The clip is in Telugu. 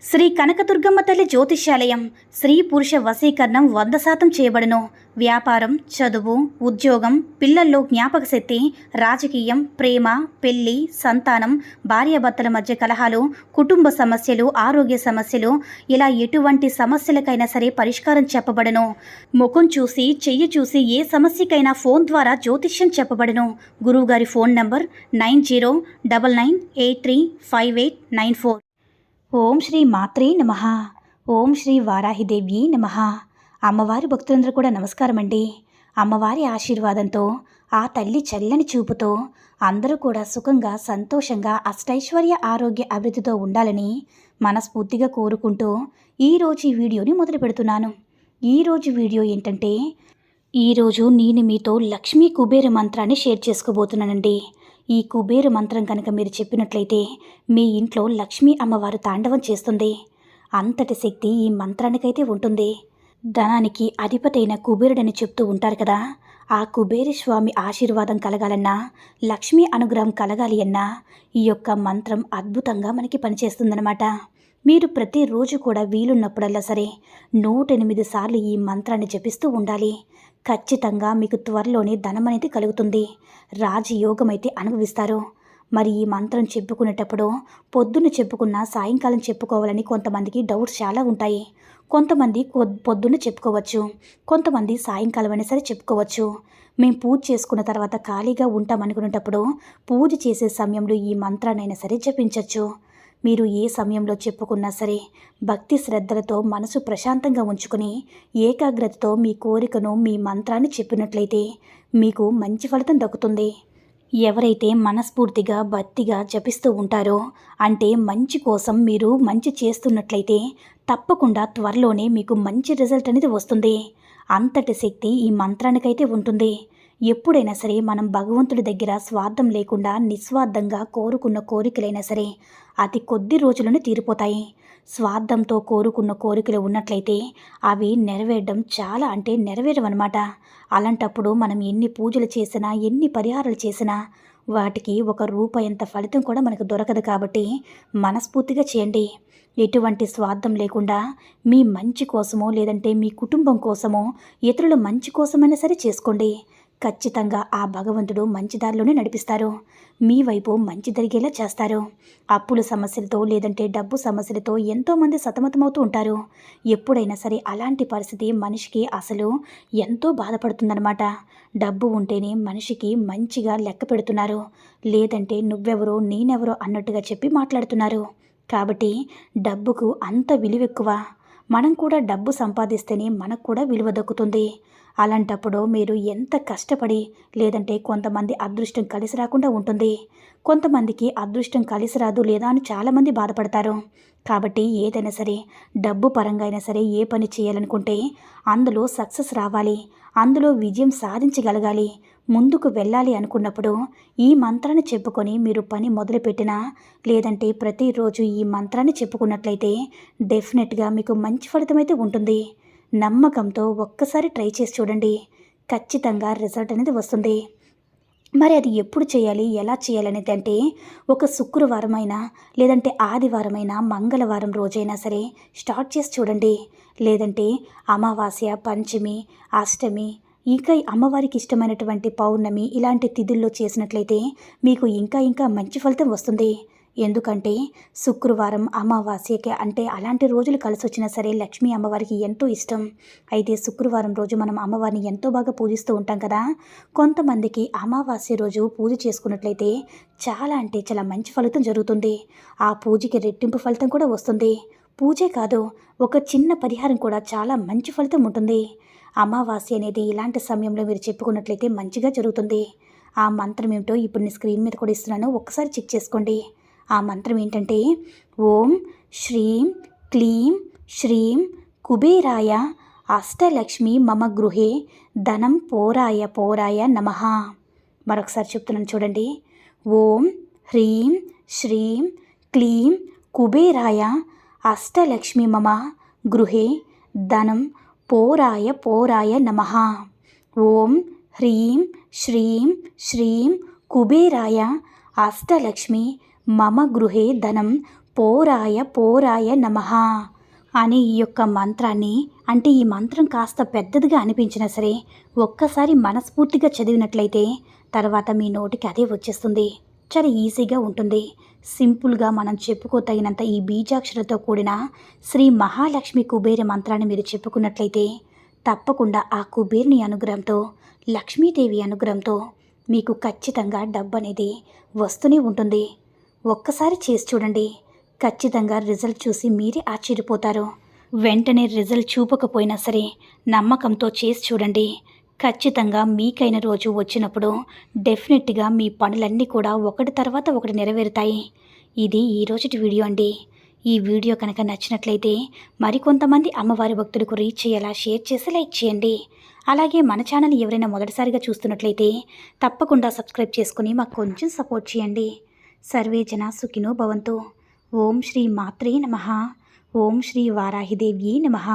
శ్రీ కనకదుర్గమ్మ తల్లి జ్యోతిష్యాలయం. స్త్రీ పురుష వశీకరణం 100% చేయబడును. వ్యాపారం, చదువు, ఉద్యోగం, పిల్లల్లో జ్ఞాపక శక్తి, రాజకీయం, ప్రేమ, పెళ్లి, సంతానం, భార్యాభర్తల మధ్య కలహాలు, కుటుంబ సమస్యలు, ఆరోగ్య సమస్యలు, ఇలా ఎటువంటి సమస్యలకైనా సరే పరిష్కారం చెప్పబడును. ముఖం చూసి, చెయ్యి చూసి ఏ సమస్యకైనా ఫోన్ ద్వారా జ్యోతిష్యం చెప్పబడును. గురువుగారి ఫోన్ నంబర్ 9099835894. ఓం శ్రీ మాత్రే నమః. ఓం శ్రీ వారాహిదేవ్యీ నమః. అమ్మవారి భక్తులందరూ కూడా నమస్కారం అండి. అమ్మవారి ఆశీర్వాదంతో, ఆ తల్లి చల్లని చూపుతో అందరూ కూడా సుఖంగా, సంతోషంగా, అష్టైశ్వర్య, ఆరోగ్య అభివృద్ధితో ఉండాలని మనస్ఫూర్తిగా కోరుకుంటూ ఈరోజు ఈ వీడియోని మొదలు పెడుతున్నాను. ఈరోజు వీడియో ఏంటంటే, ఈరోజు నేను మీతో లక్ష్మీ కుబేర మంత్రాన్ని షేర్ చేసుకోబోతున్నానండి. ఈ కుబేర మంత్రం కనుక మీరు చెప్పినట్లయితే మీ ఇంట్లో లక్ష్మీ అమ్మవారు తాండవం చేస్తుంది. అంతటి శక్తి ఈ మంత్రానికైతే ఉంటుంది. ధనానికి అధిపతైన కుబేరుడని చెప్తూ ఉంటారు కదా. ఆ కుబేర స్వామి ఆశీర్వాదం కలగాలన్నా, లక్ష్మీ అనుగ్రహం కలగాలి అన్నా ఈ యొక్క మంత్రం అద్భుతంగా మనకి పనిచేస్తుందన్నమాట. మీరు ప్రతిరోజు కూడా వీలున్నప్పుడల్లా సరే 108 సార్లు ఈ మంత్రాన్ని జపిస్తూ ఉండాలి. ఖచ్చితంగా మీకు త్వరలోనే ధనం అనేది కలుగుతుంది. రాజయోగం అయితే అనుభవిస్తారు. మరి ఈ మంత్రం చెప్పుకునేటప్పుడు పొద్దున్న చెప్పుకున్నా సాయంకాలం చెప్పుకోవాలని కొంతమందికి డౌట్స్ చాలా ఉంటాయి. కొంతమంది పొద్దున్న చెప్పుకోవచ్చు, కొంతమంది సాయంకాలం అయినా సరే చెప్పుకోవచ్చు. మేము పూజ చేసుకున్న తర్వాత ఖాళీగా ఉంటాం అనుకునేటప్పుడు పూజ చేసే సమయంలో ఈ మంత్రాన్నైనా సరే జపించవచ్చు. మీరు ఏ సమయంలో చెప్పుకున్నా సరే భక్తి శ్రద్ధలతో మనసు ప్రశాంతంగా ఉంచుకొని ఏకాగ్రతతో మీ కోరికను, మీ మంత్రాన్ని చెప్పినట్లయితే మీకు మంచి ఫలితం దక్కుతుంది. ఎవరైతే మనస్ఫూర్తిగా భక్తిగా జపిస్తూ ఉంటారో, అంటే మంచి కోసం మీరు మంచి చేస్తున్నట్లయితే తప్పకుండా త్వరలోనే మీకు మంచి రిజల్ట్ అనేది వస్తుంది. అంతటి శక్తి ఈ మంత్రానికైతే ఉంటుంది. ఎప్పుడైనా సరే మనం భగవంతుడి దగ్గర స్వార్థం లేకుండా నిస్వార్థంగా కోరుకున్న కోరికలైనా సరే అతి కొద్ది రోజులను తీరిపోతాయి. స్వార్థంతో కోరుకున్న కోరికలు ఉన్నట్లయితే అవి నెరవేరడం చాలా నెరవేరవన్నమాట. అలాంటప్పుడు మనం ఎన్ని పూజలు చేసినా, ఎన్ని పరిహారాలు చేసినా వాటికి ఒక రూపాయంత ఫలితం కూడా మనకు దొరకదు. కాబట్టి మనస్ఫూర్తిగా చేయండి. ఎటువంటి స్వార్థం లేకుండా మీ మంచి కోసమో, లేదంటే మీ కుటుంబం కోసమో, ఇతరుల మంచి కోసమైనా సరే చేసుకోండి. ఖచ్చితంగా ఆ భగవంతుడు మంచి దారిలోనే నడిపిస్తారు. మీ వైపు మంచి జరిగేలా చేస్తారు. అప్పుల సమస్యలతో, లేదంటే డబ్బు సమస్యలతో ఎంతోమంది సతమతమవుతూ ఉంటారు. ఎప్పుడైనా సరే అలాంటి పరిస్థితి మనిషికి అసలు ఎంతో బాధపడుతుందన్నమాట. డబ్బు ఉంటేనే మనిషికి మంచిగా లెక్క పెడుతున్నారు, లేదంటే నువ్వెవరో నేనెవరో అన్నట్టుగా చెప్పి మాట్లాడుతున్నారు. కాబట్టి డబ్బుకు అంత విలువెక్కువ. మనం కూడా డబ్బు సంపాదిస్తేనే మనకు కూడా విలువ దక్కుతుంది. అలాంటప్పుడు మీరు ఎంత కష్టపడి, లేదంటే కొంతమంది అదృష్టం కలిసి రాకుండా ఉంటుంది, కొంతమందికి అదృష్టం కలిసి రాదు లేదా అని చాలామంది బాధపడతారు. కాబట్టి ఏదైనా సరే డబ్బు పరంగా అయినా సరే ఏ పని చేయాలనుకుంటే అందులో సక్సెస్ రావాలి, అందులో విజయం సాధించగలగాలి, ముందుకు వెళ్ళాలి అనుకున్నప్పుడు ఈ మంత్రాన్ని చెప్పుకొని మీరు పని మొదలుపెట్టినా, లేదంటే ప్రతిరోజు ఈ మంత్రాన్ని చెప్పుకున్నట్లయితే డెఫినెట్గా మీకు మంచి ఫలితం అయితే ఉంటుంది. నమ్మకంతో ఒక్కసారి ట్రై చేసి చూడండి. ఖచ్చితంగా రిజల్ట్ అనేది వస్తుంది. మరి అది ఎప్పుడు చేయాలి, ఎలా చేయాలనేది అంటే ఒక శుక్రవారం అయినా, లేదంటే ఆదివారమైనా, మంగళవారం రోజైనా సరే స్టార్ట్ చేసి చూడండి. లేదంటే అమావాస్య, పంచమి, అష్టమి, ఇంకా అమ్మవారికి ఇష్టమైనటువంటి పౌర్ణమి ఇలాంటి తిథుల్లో చేసినట్లయితే మీకు ఇంకా మంచి ఫలితం వస్తుంది. ఎందుకంటే శుక్రవారం, అమావాస్యకి అలాంటి రోజులు కలిసి వచ్చినా సరే లక్ష్మీ అమ్మవారికి ఎంతో ఇష్టం. అయితే శుక్రవారం రోజు మనం అమ్మవారిని ఎంతో బాగా పూజిస్తూ ఉంటాం కదా. కొంతమందికి అమావాస్య రోజు పూజ చేసుకున్నట్లయితే చాలా మంచి ఫలితం జరుగుతుంది. ఆ పూజకి రెట్టింపు ఫలితం కూడా వస్తుంది. పూజే కాదు, ఒక చిన్న పరిహారం కూడా చాలా మంచి ఫలితం ఉంటుంది. అమావాస్య అనేది ఇలాంటి సమయంలో మీరు చెప్పుకున్నట్లయితే మంచిగా జరుగుతుంది. ఆ మంత్రం ఏమిటో ఇప్పుడు నేను స్క్రీన్ మీద కూడా ఇస్తున్నాను, ఒక్కసారి చెక్ చేసుకోండి. ఆ మంత్రం ఏంటంటే, ఓం శ్రీం క్లీం శ్రీం కుబేరాయ అష్టలక్ష్మి మమ గృహే ధనం పోరాయ పోరాయ నమః. మరొకసారి చెప్తున్నాను చూడండి. ఓం హ్రీం శ్రీం క్లీం కుబేరాయ అష్టలక్ష్మి మమ గృహే ధనం పోరాయ పోరాయ నమః. ఓం హ్రీం శ్రీం శ్రీం కుబేరాయ అష్టలక్ష్మి మమ గృహే ధనం పోరాయ పోరాయ నమః అనే ఈ యొక్క మంత్రాన్ని, అంటే ఈ మంత్రం కాస్త పెద్దదిగా అనిపించినా సరే ఒక్కసారి మనస్ఫూర్తిగా చదివినట్లయితే తర్వాత మీ నోటికి అదే వచ్చేస్తుంది. చాలా ఈజీగా ఉంటుంది. సింపుల్గా మనం చెప్పుకోతగినంత ఈ బీజాక్షరతో కూడిన శ్రీ మహాలక్ష్మి కుబేర మంత్రాన్ని మీరు చెప్పుకున్నట్లయితే తప్పకుండా ఆ కుబేరుని అనుగ్రహంతో, లక్ష్మీదేవి అనుగ్రహంతో మీకు ఖచ్చితంగా డబ్బు అనేది వస్తూనే ఉంటుంది. ఒక్కసారి చేసి చూడండి. ఖచ్చితంగా రిజల్ట్ చూసి మీరే ఆశ్చర్యపోతారు. వెంటనే రిజల్ట్ చూపకపోయినా సరే నమ్మకంతో చేసి చూడండి. ఖచ్చితంగా మీకైన రోజు వచ్చినప్పుడు డెఫినెట్గా మీ పనులన్నీ కూడా ఒకటి తర్వాత ఒకటి నెరవేరుతాయి. ఇది ఈరోజుటి వీడియో అండి. ఈ వీడియో కనుక నచ్చినట్లయితే మరికొంతమంది అమ్మవారి భక్తులకు రీచ్ అయ్యేలా షేర్ చేసి లైక్ చేయండి. అలాగే మన ఛానల్ ఎవరైనా మొదటిసారిగా చూస్తున్నట్లయితే తప్పకుండా సబ్స్క్రైబ్ చేసుకుని మాకు కొంచెం సపోర్ట్ చేయండి. సర్వే జన సుఖినో భవంతు. ఓం శ్రీ మాత్రే నమః. ఓం శ్రీ వారాహిదేవ్యే నమః.